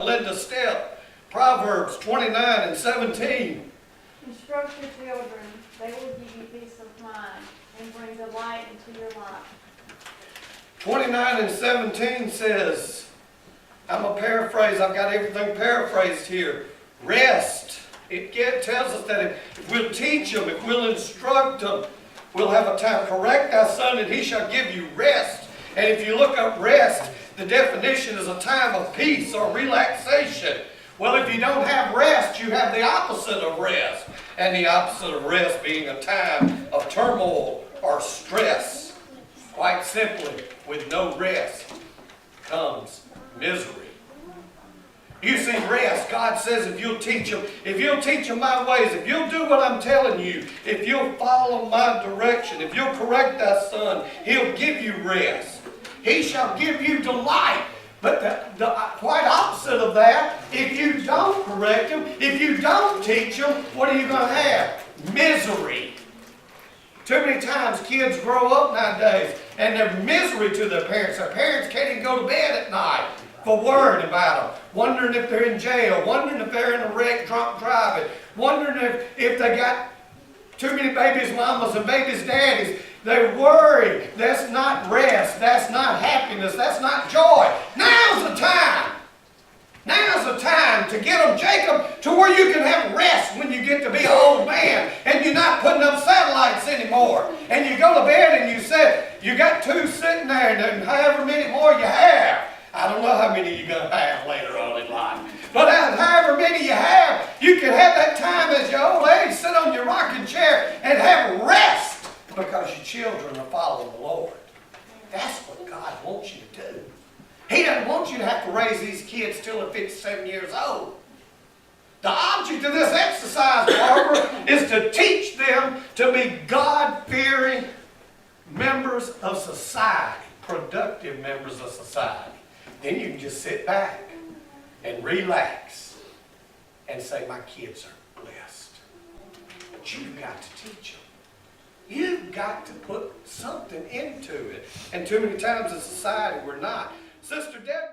Led the step. Proverbs 29:17. Instruct your children, they will give you peace of mind and bring delight into your life. 29:17 says, I'm a paraphrase, I've got everything paraphrased here. Rest. It tells us that if we'll teach them, if we'll instruct them, we'll have a time. Correct thy son, and he shall give you rest. And if you look up rest, the definition is a time of peace or relaxation. Well, if you don't have rest, you have the opposite of rest. And the opposite of rest being a time of turmoil or stress. Quite simply, with no rest comes misery. You see, rest, God says if you'll teach them my ways, if you'll do what I'm telling you, if you'll follow my direction, if you'll correct thy son, he'll give you rest. He shall give you delight. But the quite opposite of that, if you don't correct them, if you don't teach them, what are you going to have? Misery. Too many times kids grow up nowadays and they're misery to their parents. Their parents can't even go to bed at night for worrying about them. Wondering if they're in jail. Wondering if they're in a wreck, drunk driving. Wondering if they got too many babies' mamas and babies' daddies. They worry. That's not rest. That's not happiness. That's not joy. Now's the time. Now's the time to get them, Jacob, to where you can have rest when you get to be an old man and you're not putting up satellites anymore. And you go to bed and you say, you got two sitting there and however many more you have. I don't know how many you're going to have later on in life. But however many you have, you can have that time as your old age, sit on your rocking chair and have rest. Because your children are following the Lord. That's what God wants you to do. He doesn't want you to have to raise these kids till they're 57 years old. The object of this exercise, Barbara, is to teach them to be God-fearing members of society, productive members of society. Then you can just sit back and relax and say, my kids are blessed. But you've got to teach them. You've got to put something into it. And too many times in society, we're not. Sister Deborah.